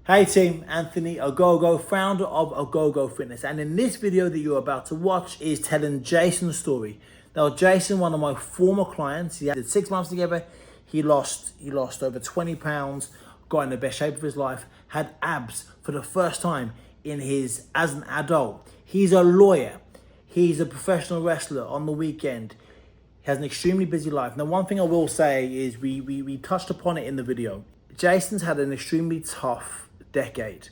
Hey team, Anthony Ogogo, founder of Ogogo Fitness, and in this video that you're about to watch is telling Jason's story. Now Jason, one of my former clients, he did 6 months together, he lost over 20 pounds, got in the best shape of his life, had abs for the first time as an adult. He's a lawyer, he's a professional wrestler on the weekend. He has an extremely busy life. Now, one thing I will say is we touched upon it in the video. Jason's had an extremely tough decade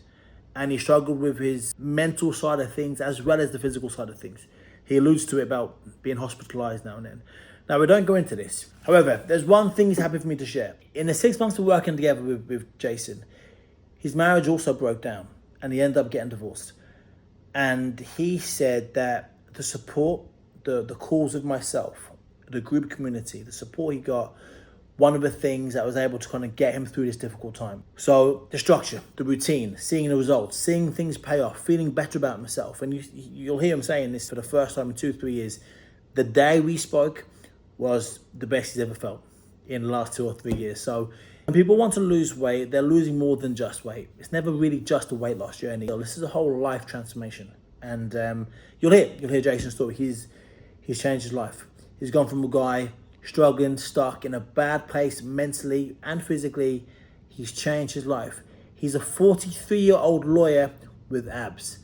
and he struggled with his mental side of things as well as the physical side of things. He alludes to it about being hospitalized now and then. Now, we don't go into this. However, there's one thing he's happy for me to share. In the 6 months of working together with Jason, his marriage also broke down and he ended up getting divorced. And he said that the support, the calls of myself, the group community, the support he got, one of the things that was able to kind of get him through this difficult time. So the structure, the routine, seeing the results, seeing things pay off, feeling better about himself. And you'll hear him saying this for the first time in 2-3 years. The day we spoke was the best he's ever felt in the last 2 or 3 years. So when people want to lose weight, they're losing more than just weight. It's never really just a weight loss journey. This is a whole life transformation. And you'll hear Jason's story. He's changed his life. He's gone from a guy struggling, stuck in a bad place mentally and physically. He's changed his life. He's a 43-year-old lawyer with abs.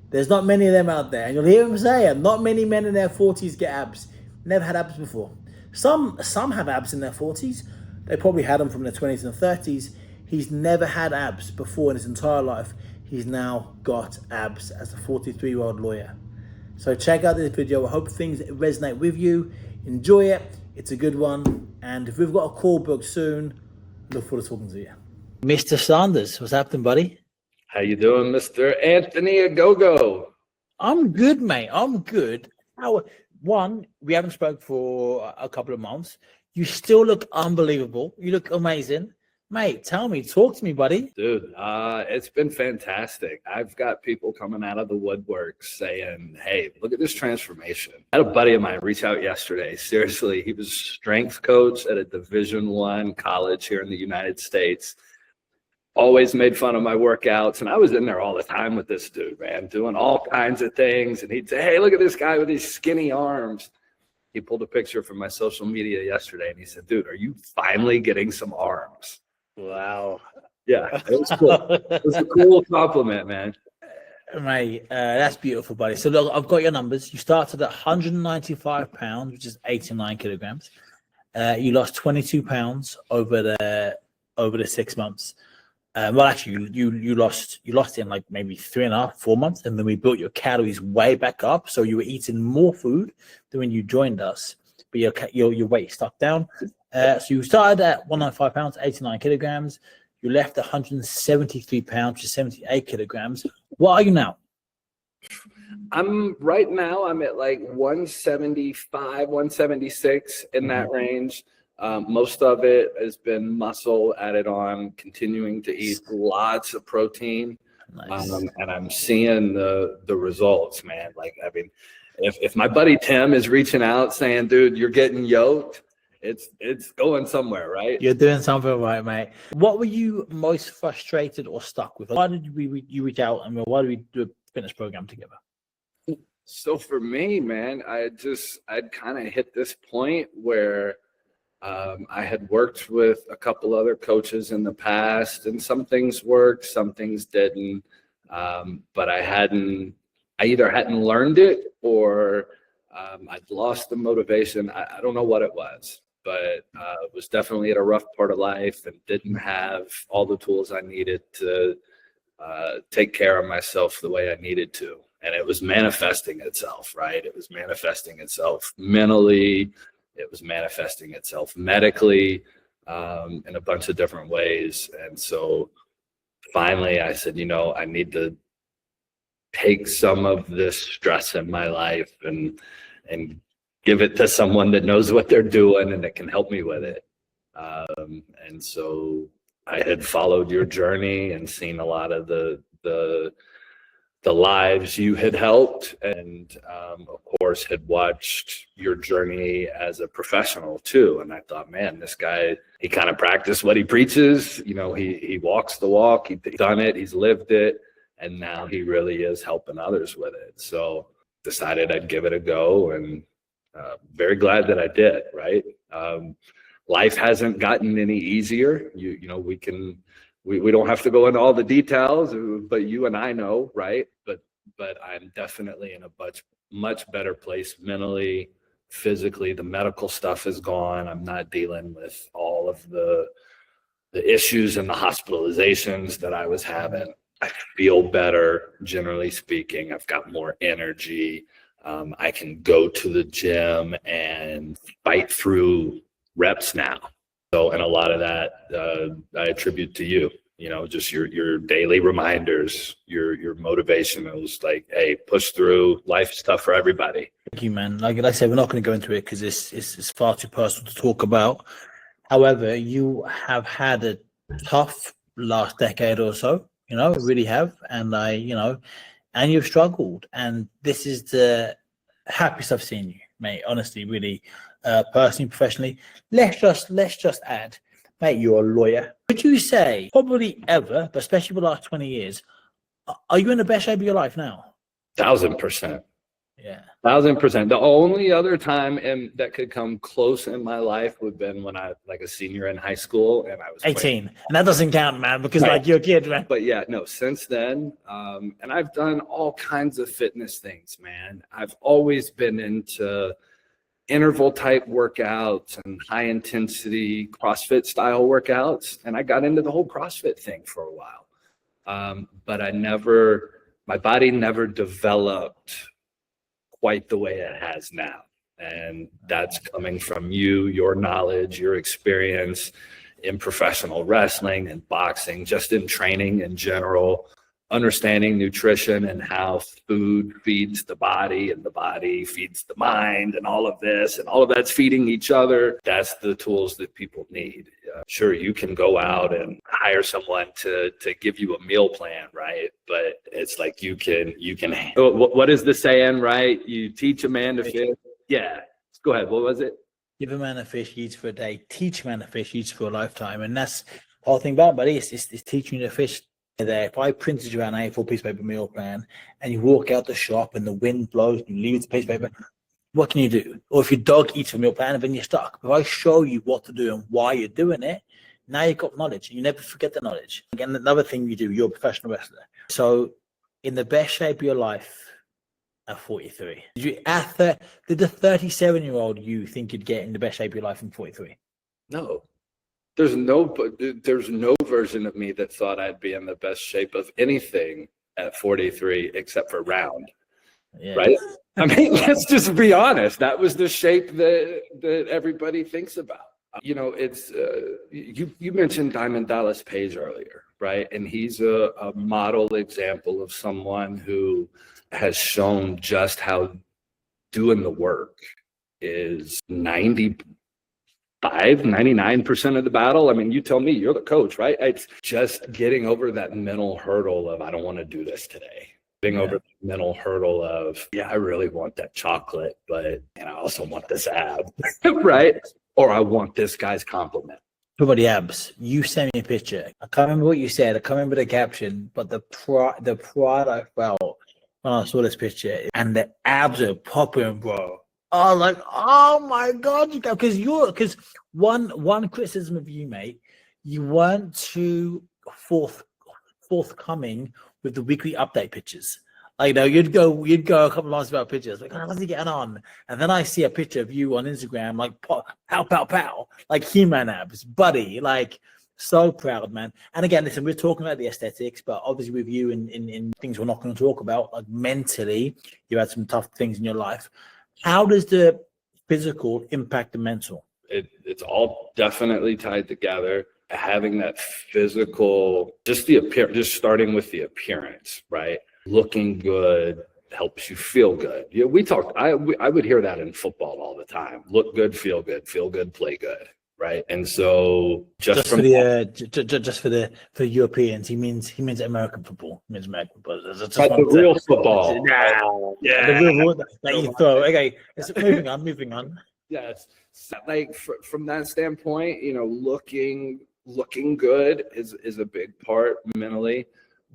There's not many of them out there. And you'll hear him say it. Not many men in their 40s get abs. Never had abs before. Some have abs in their 40s. They probably had them from their 20s and 30s. He's never had abs before in his entire life. He's now got abs as a 43-year-old lawyer. So check out this video. I hope things resonate with you. Enjoy it. It's a good one. And if we've got a call booked soon, look forward to talking to you. Mr. Sanders, what's happening, buddy? How you doing, Mr. Anthony Ogogo? I'm good, mate. I'm good. We haven't spoke for a couple of months. You still look unbelievable. You look amazing. Mate, talk to me, buddy. Dude, it's been fantastic. I've got people coming out of the woodwork saying, hey, look at this transformation. I had a buddy of mine reach out yesterday. Seriously, he was strength coach at a Division I college here in the United States. Always made fun of my workouts. And I was in there all the time with this dude, man, doing all kinds of things. And he'd say, hey, look at this guy with these skinny arms. He pulled a picture from my social media yesterday and he said, dude, are you finally getting some arms? Wow. Yeah, it was cool. It was a cool compliment, man. Mate, that's beautiful, buddy. So look, I've got your numbers. You started at 195 pounds, which is 89 kilograms. You lost 22 pounds over the 6 months. Well, actually, you lost in like maybe 3.5, 4 months, and then we built your calories way back up. So you were eating more food than when you joined us, but your weight stuck down. So you started at 195 pounds, 89 kilograms. You left 173 pounds to 78 kilograms. What are you now? I'm at like 175, 176 in that range. Most of it has been muscle added on, continuing to eat lots of protein. Nice. And I'm seeing the results, man. Like, I mean, if my buddy Tim is reaching out saying, dude, you're getting yoked, it's going somewhere, right? You're doing something right, mate. What were you most frustrated or stuck with? Why did you reach out, and why did we do a fitness program together? So for me, man, I'd kind of hit this point where I had worked with a couple other coaches in the past, and some things worked, some things didn't. But I either hadn't learned it or I'd lost the motivation. I don't know what it was, but was definitely at a rough part of life and didn't have all the tools I needed to take care of myself the way I needed to. And it was manifesting itself, right? It was manifesting itself mentally. It was manifesting itself medically in a bunch of different ways. And so finally I said, I need to take some of this stress in my life and give it to someone that knows what they're doing and that can help me with it. And so I had followed your journey and seen a lot of the the lives you had helped, and of course had watched your journey as a professional too. And I thought, man, this guy, he kind of practiced what he preaches. You know, he walks the walk, he's done it, he's lived it, and now he really is helping others with it. So decided I'd give it a go, and very glad that I did. Right. Life hasn't gotten any easier. You know, we don't have to go into all the details, but you and I know, right? But I'm definitely in a much better place mentally, physically. The medical stuff is gone. I'm not dealing with all of the issues and the hospitalizations that I was having. I feel better, generally speaking. I've got more energy. I can go to the gym and fight through reps now. So, and a lot of that I attribute to you. You know, just your daily reminders, your motivation. It was like, hey, push through. Life's tough for everybody. Thank you, man. Like I said, we're not going to go into it because it's far too personal to talk about. However, you have had a tough last decade or so. You know, really have, and and you've struggled. And this is the happiest I've seen you, mate. Honestly, really, personally, professionally. Let's just add, mate, you're a lawyer. Would you say, probably ever, but especially for the last 20 years, are you in the best shape of your life now? 1,000%. Yeah. 1,000%. The only other time that could come close in my life would have been when I like a senior in high school and I was 18. And that doesn't count, man, because like you're a kid, man. But yeah, no, since then, and I've done all kinds of fitness things, man. I've always been into interval type workouts and high intensity CrossFit style workouts. And I got into the whole CrossFit thing for a while. But my body never developed quite the way it has now. And that's coming from your knowledge, your experience in professional wrestling and boxing, just in training in general, understanding nutrition and how food feeds the body and the body feeds the mind and all of this and all of that's feeding each other. That's the tools that people need. Sure, you can go out and hire someone to give you a meal plan, right? But it's like you can. What is the saying, right? You teach a man to fish. Yeah. Go ahead. What was it? Give a man a fish, he eats for a day. Teach a man a fish, he eats for a lifetime. And that's the whole thing about it, buddy. It's teaching you to fish. There, if I printed you out an A4 piece of paper meal plan and you walk out the shop and the wind blows and you leave the piece of paper, what can you do? Or if your dog eats a meal plan, then you're stuck. If I show you what to do and why you're doing it, now you've got knowledge. You never forget the knowledge. Again, another thing you do, you're a professional wrestler. So in the best shape of your life at 43, did the 37-year-old you think you'd get in the best shape of your life in 43? No. There's no version of me that thought I'd be in the best shape of anything at 43 except for round. Yeah. Right? I mean, let's just be honest. That was the shape that everybody thinks about. You know, it's you mentioned Diamond Dallas Page earlier, right? And he's a model example of someone who has shown just how doing the work is 99% of the battle. I mean, you tell me, you're the coach, right? It's just getting over that mental hurdle of, I don't want to do this today. Getting over the mental hurdle of, yeah, I really want that chocolate, but I also want this ab, right? Or I want this guy's compliment. Talk about the abs. You sent me a picture. I can't remember what you said. I can't remember the caption, but the pride I felt when I saw this picture, and the abs are popping, bro. Oh, like, oh my God, because one criticism of you, mate, you weren't too forthcoming with the weekly update pictures. Like, you'd go a couple of months without pictures. Like, how's he getting on? And then I see a picture of you on Instagram, like, pow, pow, pow, like He-Man abs, buddy, like, so proud, man. And again, listen, we're talking about the aesthetics, but obviously with you in things we're not going to talk about, like mentally, you had some tough things in your life. How does the physical impact the mental? It's all definitely tied together. Having that physical, just starting with the appearance, right? Looking good helps you feel good. We talked. I would hear that in football all the time. Look good, feel good, play good. right? And so Just for the just for the Europeans, he means American football. He means American football. Just but the want real football, yeah, the real one that you throw. Okay, moving on, moving on. yes, like from that standpoint, looking good is a big part mentally,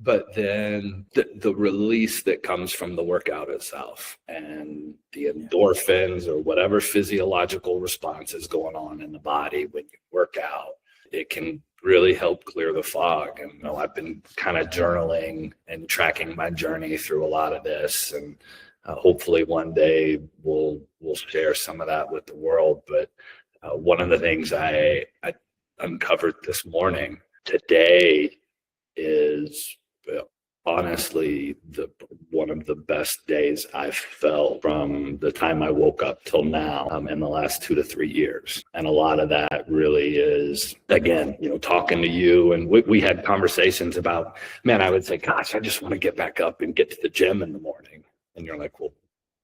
but then the release that comes from the workout itself and the endorphins or whatever physiological response is going on in the body when you work out, it can really help clear the fog. And I've been kind of journaling and tracking my journey through a lot of this, and hopefully one day we'll share some of that with the world. But one of the things I uncovered this morning today is honestly one of the best days I've felt from the time I woke up till now in the last 2 to 3 years. And a lot of that really is, again, talking to you, and we had conversations about, man, I would say, gosh, I just want to get back up and get to the gym in the morning. And you're like, well,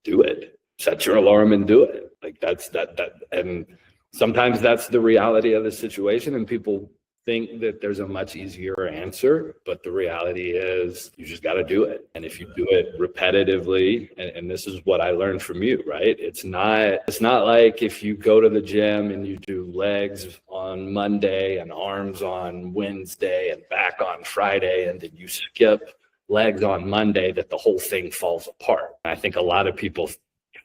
do it. Set your alarm and do it. Like that's that. And sometimes that's the reality of the situation, and people think that there's a much easier answer, but the reality is you just got to do it. And if you do it repetitively, and this is what I learned from you, right? It's not like if you go to the gym and you do legs on Monday and arms on Wednesday and back on Friday, and then you skip legs on Monday, that the whole thing falls apart. I think a lot of people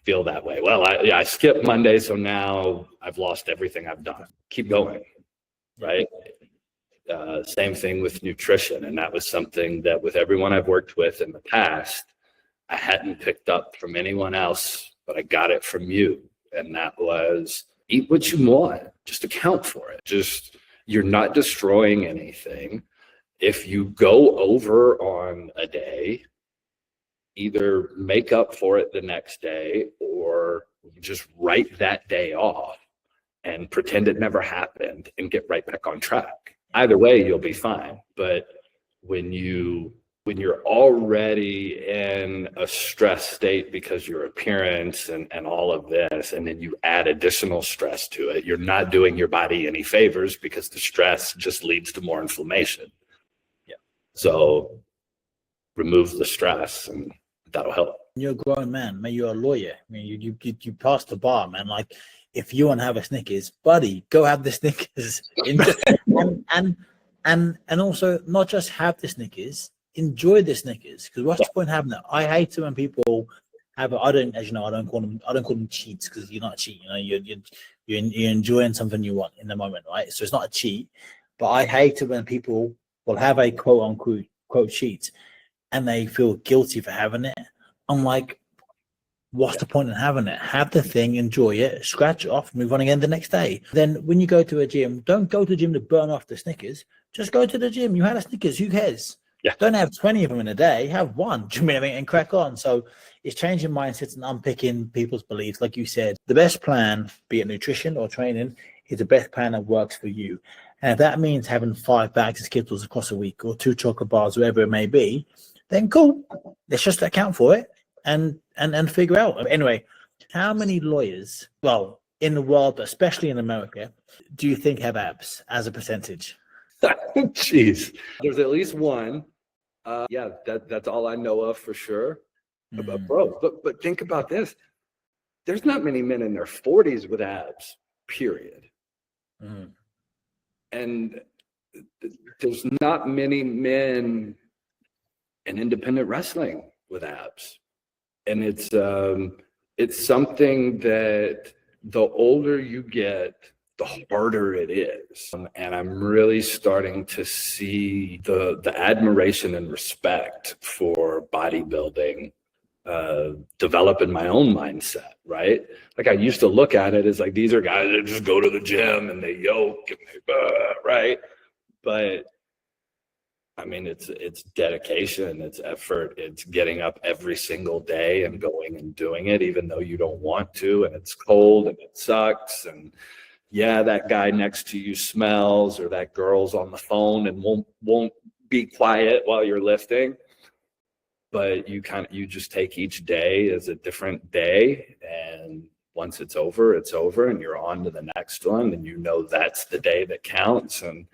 feel that way. Well, I skipped Monday, so now I've lost everything I've done. Keep going, right? Same thing with nutrition. And that was something that with everyone I've worked with in the past, I hadn't picked up from anyone else, but I got it from you. And that was eat what you want, just account for it. Just, you're not destroying anything. If you go over on a day, either make up for it the next day or just write that day off and pretend it never happened and get right back on track. Either way, you'll be fine. But when you're already in a stress state because your appearance and all of this, and then you add additional stress to it, you're not doing your body any favors, because the stress just leads to more inflammation. Yeah. So remove the stress and that'll help. You're a grown man, man. You're a lawyer. I mean, you passed the bar, man. Like, if you want to have a Snickers, buddy, go have the Snickers. and also not just have the Snickers, enjoy the Snickers. Because what's the point of having it? I hate it when people have. I don't call them cheats, because you're not a cheat. You're enjoying something you want in the moment, right? So it's not a cheat. But I hate it when people will have a quote unquote cheat, and they feel guilty for having it. I'm like, what's the point in having it? Have the thing, enjoy it, scratch it off, move on again the next day. Then when you go to a gym, don't go to the gym to burn off the Snickers. Just go to the gym. You had a Snickers, who cares? Yeah. Don't have 20 of them in a day. Have one, do you mean what I mean? And crack on. So it's changing mindsets and unpicking people's beliefs. Like you said, the best plan, be it nutrition or training, is the best plan that works for you. And if that means having 5 bags of Skittles across a week or 2 chocolate bars, whatever it may be, then cool. Let's just account for it and figure out. Anyway, how many lawyers, well, in the world, especially in America, do you think have abs as a percentage? Jeez, there's at least one. That's all I know of for sure. But bro, but think about this. There's not many men in their 40s with abs, period. And there's not many men in independent wrestling with abs. And it's something that the older you get, the harder it is. And I'm really starting to see the admiration and respect for bodybuilding develop in my own mindset, right? Like, I used to look at it as like, these are guys that just go to the gym and they yoke and they, right? But I mean, it's dedication, it's effort, it's getting up every single day and going and doing it, even though you don't want to, and it's cold and it sucks. And yeah, that guy next to you smells, or that girl's on the phone and won't be quiet while you're lifting. But you just take each day as a different day, and Once it's over, and you're on to the next one, and you know that's the day that counts, and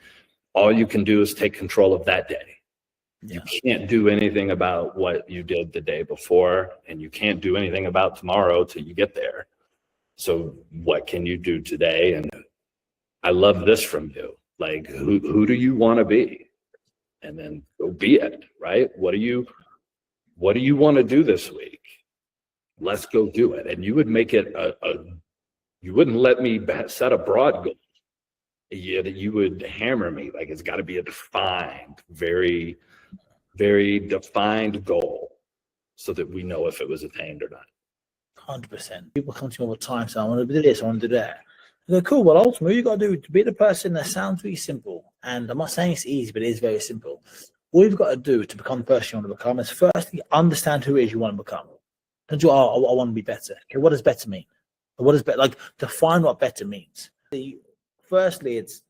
all you can do is take control of that day. You can't do anything about what you did the day before, and you can't do anything about tomorrow till you get there. So what can you do today? And I love this from you. Like, who do you want to be? And then go be it, right? What do you want to do this week? Let's go do it. And you would make it you wouldn't let me set a broad goal. You would hammer me. Like, it's got to be a defined, very, very defined goal so that we know if it was attained or not. 100%. People come to me all the time, so I want to do this, I want to do that. I go, cool, well, ultimately, you got to do to be the person that sounds really simple. And I'm not saying it's easy, but it is very simple. All you've got to do to become the person you want to become is firstly understand who it is you want to become. Don't you, I want to be better. Okay, what does better mean? What is better? Like, define what better means. Firstly, it's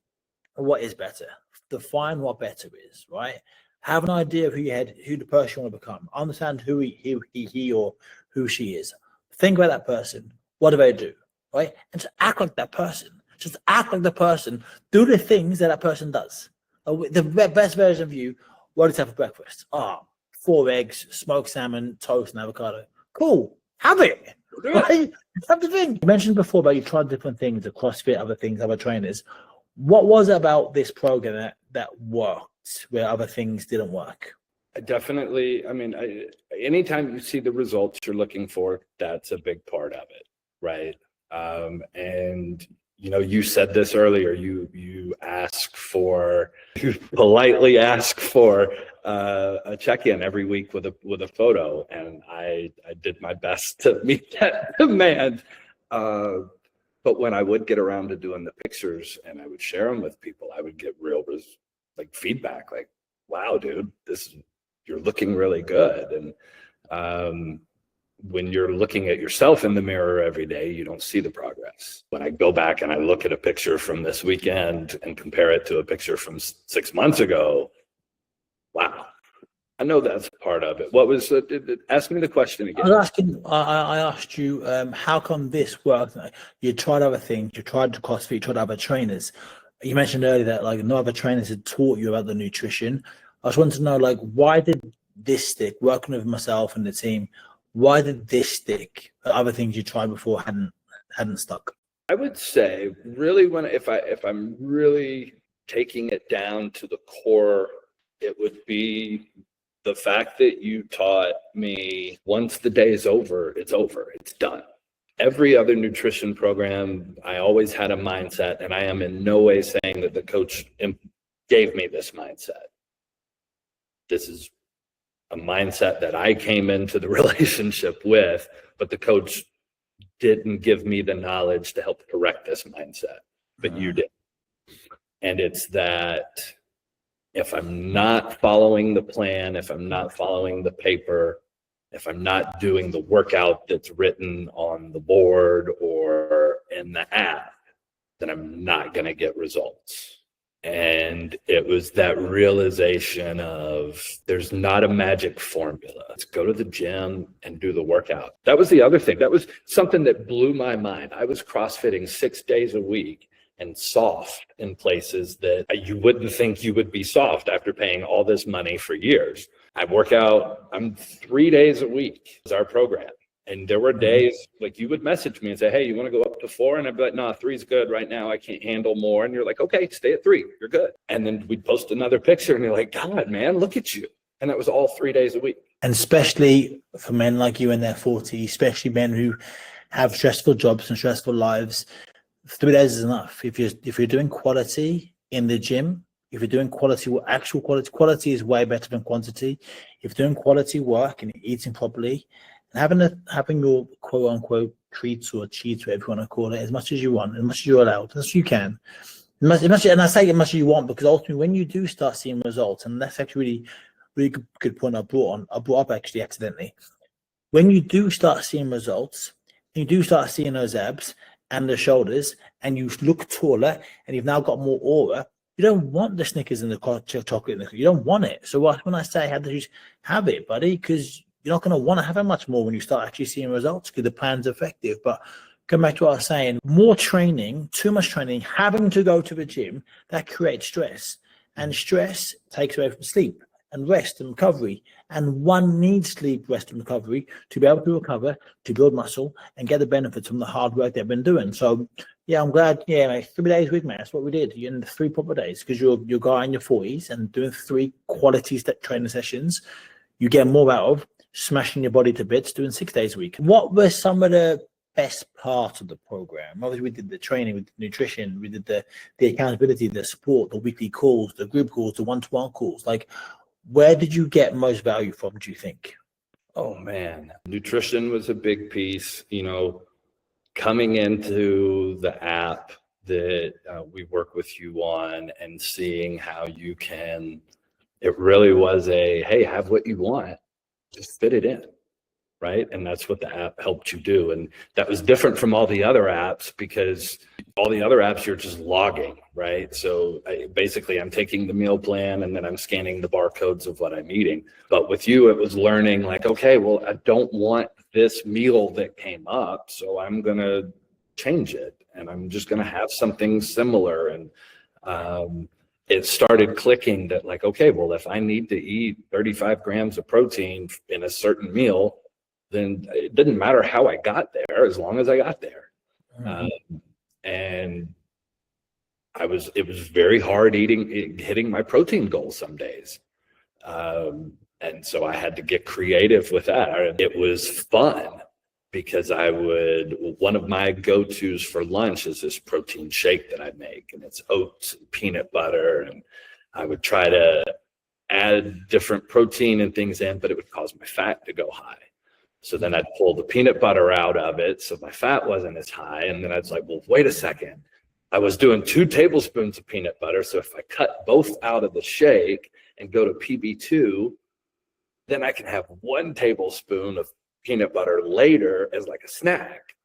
what is better. Define what better is, right? Have an idea of who the person you want to become. Understand who he or who she is. Think about that person. What do they do, right? And just act like that person. Just act like the person. Do the things that person does. The best version of you. What does have for breakfast? 4 eggs, smoked salmon, toast, and avocado. Cool. Have it. Right? Have the thing. You mentioned before about you tried different things, the CrossFit, other things, other trainers. What was it about this program that worked where other things didn't work? Definitely. I mean, anytime you see the results you're looking for, that's a big part of it, right? And you said this earlier. You politely ask for a check-in every week with a photo, and I did my best to meet that demand. But when I would get around to doing the pictures and I would share them with people, I would get real feedback, like, "Wow, dude, you're looking really good." And when you're looking at yourself in the mirror every day, you don't see the progress. When I go back and I look at a picture from this weekend and compare it to a picture from 6 months ago, wow, I know that's part of it. What was ask me the question again? I asked you, how come this worked? You tried other things, you tried the CrossFit, you tried other trainers. You mentioned earlier that no other trainers had taught you about the nutrition. I just wanted to know, why did this stick? Working with myself and the team, why did this stick? Other things you tried before hadn't stuck. I would say, really, if I'm really taking it down to the core, it would be the fact that you taught me once the day is over, it's over, it's done. Every other nutrition program, I always had a mindset, and I am in no way saying that the coach gave me this mindset. This is a mindset that I came into the relationship with, but the coach didn't give me the knowledge to help correct this mindset, but you did. And it's that if I'm not following the plan, if I'm not following the paper, if I'm not doing the workout that's written on the board or in the app, then I'm not going to get results. And it was that realization of there's not a magic formula. Let's go to the gym and do the workout. That was the other thing. That was something that blew my mind. I was CrossFitting 6 days a week and soft in places that you wouldn't think you would be soft after paying all this money for years. I work out, I'm 3 days a week is our program. And there were days like you would message me and say, "Hey, you want to go up to 4?" And I'd be like, "No, 3's good right now. I can't handle more." And you're like, "Okay, stay at 3. You're good." And then we'd post another picture and you're like, "God, man, look at you." And that was all 3 days a week. And especially for men like you in their 40s, especially men who have stressful jobs and stressful lives, 3 days is enough. If you're doing quality in the gym, if you're doing actual quality is way better than quantity. If you're doing quality work and eating properly, and having your quote unquote treats or cheats, whatever you want to call it, as much as you want, as much as you're allowed, as much as you can, and I say as much as you want, because ultimately when you do start seeing results, and that's actually really good point I brought up actually accidentally. When you do start seeing results, and you do start seeing those abs and the shoulders, and you look taller, and you've now got more aura, you don't want the Snickers and the chocolate. You don't want it. So when I say have it, buddy, because you're not going to want to have it much more when you start actually seeing results, because the plan's effective. But going back to what I was saying, more training, too much training, having to go to the gym, that creates stress. And stress takes away from sleep and rest and recovery. And one needs sleep, rest, and recovery to be able to recover, to build muscle, and get the benefits from the hard work they've been doing. So, yeah, I'm glad. Yeah, mate, 3 days a week, man. That's what we did. You're in 3 proper days because you're a guy in your 40s and doing 3 quality training sessions. You get more out of smashing your body to bits, doing 6 days a week. What were some of the best parts of the program? Obviously, we did the training, we did the nutrition, we did the accountability, the support, the weekly calls, the group calls, the one-to-one calls. Like, where did you get most value from, do you think? Oh, man. Nutrition was a big piece. You know, coming into the app that we work with you on and seeing how you can, it really was a, hey, have what you want, just fit it in. Right. And that's what the app helped you do. And that was different from all the other apps because all the other apps, you're just logging. Right. So basically, I'm taking the meal plan and then I'm scanning the barcodes of what I'm eating. But with you, it was learning like, OK, well, I don't want this meal that came up. So I'm going to change it and I'm just going to have something similar. And it started clicking that like, OK, well, if I need to eat 35 grams of protein in a certain meal, then it didn't matter how I got there as long as I got there. And it was very hard hitting my protein goals some days. And so I had to get creative with that. It was fun because one of my go-tos for lunch is this protein shake that I make, and it's oats and peanut butter. And I would try to add different protein and things in, but it would cause my fat to go high. So then I'd pull the peanut butter out of it so my fat wasn't as high. And then I was like, well, wait a second. I was doing 2 tablespoons of peanut butter. So if I cut both out of the shake and go to PB2, then I can have 1 tablespoon of peanut butter later as like a snack.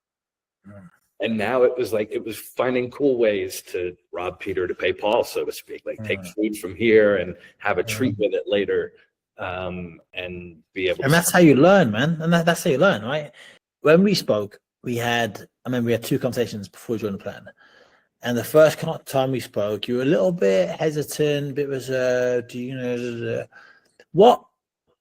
And now it was finding cool ways to rob Peter to pay Paul, so to speak, like take food from here and have a treat with it later. And be able and that's how you learn, man. And that's how you learn, right? When we spoke, we had 2 conversations before we joined the plan. And the first time we spoke, you were a little bit hesitant, a bit reserved, what,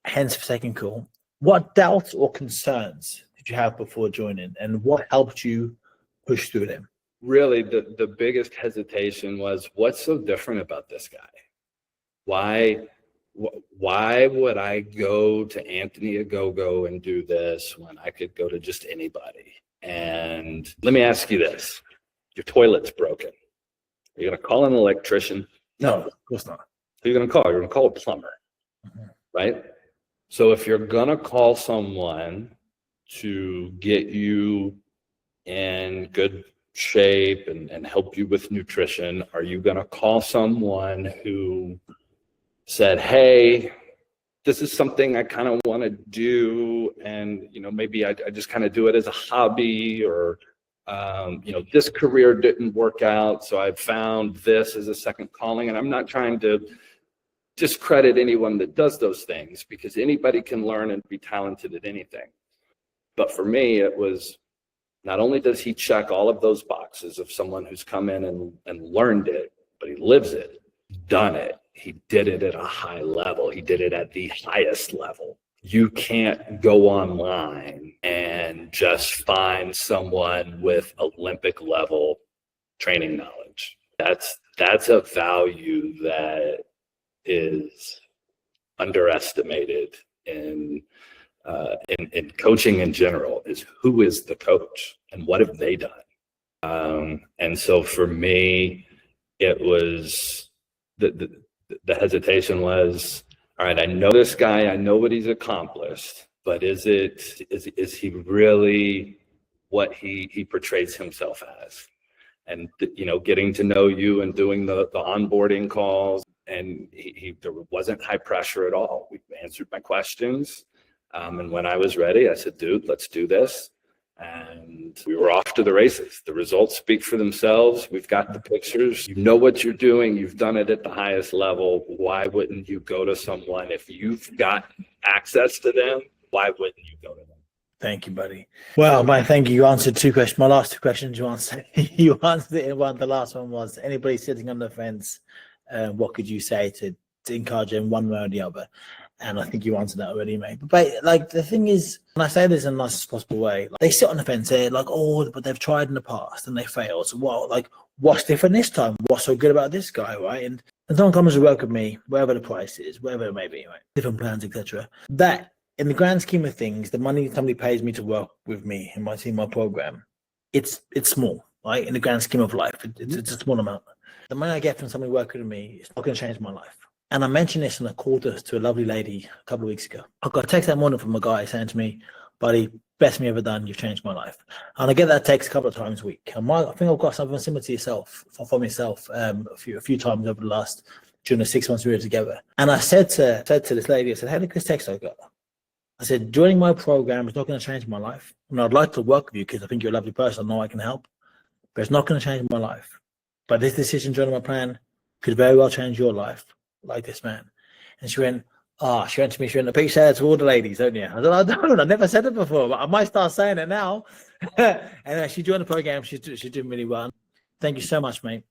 hence the second call, what doubts or concerns did you have before joining, and what helped you push through them? Really, the biggest hesitation was, what's so different about this guy? Why would I go to Anthony Ogogo and do this when I could go to just anybody? And let me ask you this. Your toilet's broken. Are you going to call an electrician? No, of course not. Who are you going to call? You're going to call a plumber, right? So if you're going to call someone to get you in good shape and help you with nutrition, are you going to call someone who said, hey, this is something I kind of want to do, and maybe I just kind of do it as a hobby, or this career didn't work out, so I found this as a second calling? And I'm not trying to discredit anyone that does those things, because anybody can learn and be talented at anything. But for me, it was, not only does he check all of those boxes of someone who's come in and learned it, but he lives it, done it. He did it at a high level. He did it at the highest level. You can't go online and just find someone with Olympic level training knowledge. That's a value that is underestimated in coaching in general, is who is the coach and what have they done? And so for me, it was the hesitation was, all right, I know this guy, I know what he's accomplished, but is he really what he portrays himself as? And getting to know you and doing the onboarding calls, and there wasn't high pressure at all. We answered my questions, and when I was ready, I said, dude, let's do this. And we were off to the races. The results speak for themselves. We've got the pictures. You know what you're doing. You've done it at the highest level. Why wouldn't you go to someone if you've got access to them? Why wouldn't you go to them? Thank you, buddy. Well, man, thank you. You answered two questions. My last two questions, you answered. You answered it in one. The last one was anybody sitting on the fence. What could you say to encourage them one way or the other? And I think you answered that already, mate. But like the thing is, and I say this in the nicest possible way, like, they sit on the fence. They're like, oh, but they've tried in the past and they failed. So what? Like, what's different this time? What's so good about this guy, right? And someone comes to work with me, wherever the price is, wherever it may be, right? Different plans, etc. That, in the grand scheme of things, the money somebody pays me to work with me in my team, my program, it's small, right? In the grand scheme of life, it's a small amount. The money I get from somebody working with me is not going to change my life. And I mentioned this in a call to a lovely lady a couple of weeks ago. I got a text that morning from a guy saying to me, buddy, best me ever done, you've changed my life. And I get that text a couple of times a week. And I think I've got something similar to yourself, from yourself, a few times over the last, during the 6 months we were together. And I said to this lady, I said, hey, look at this text I got. I said, joining my program is not going to change my life. And I'd like to work with you because I think you're a lovely person. I know I can help. But it's not going to change my life. But this decision joining my plan could very well change your life, like this man. And she went to me, she went, appreciate that to all the ladies, don't you? I said, I don't. I never said it before, but I might start saying it now. And she joined the program. She's doing really well. Thank you so much, mate.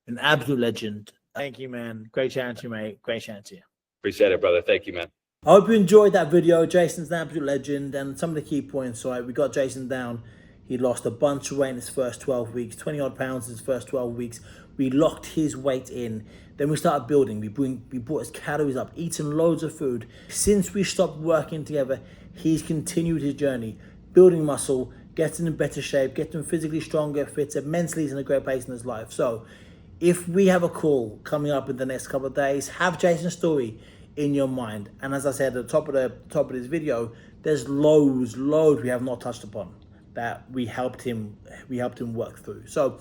An absolute legend. Thank you, man. Great chatting to you, mate. Great chatting to you. Appreciate it, brother. Thank you, man. I hope you enjoyed that video. Jason's an absolute legend, and some of the key points, right? We got Jason down. He lost a bunch of weight in his first 12 weeks, 20 odd pounds in his first 12 weeks. We locked his weight in. Then we started building. We brought his calories up, eating loads of food. Since we stopped working together, he's continued his journey, building muscle, getting in better shape, getting physically stronger, fitter, mentally he's in a great place in his life. So if we have a call coming up in the next couple of days, have Jason's story in your mind. And as I said at the top of this video, there's loads we have not touched upon that we helped him work through. So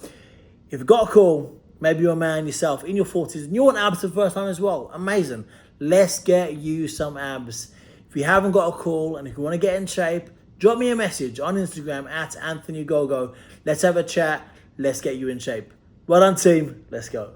if you've got a call, maybe you're a man yourself in your 40s and you want abs for the first time as well, amazing. Let's get you some abs. If you haven't got a call and if you want to get in shape, drop me a message on Instagram at Anthony Ogogo. Let's have a chat. Let's get you in shape. Well done, team. Let's go.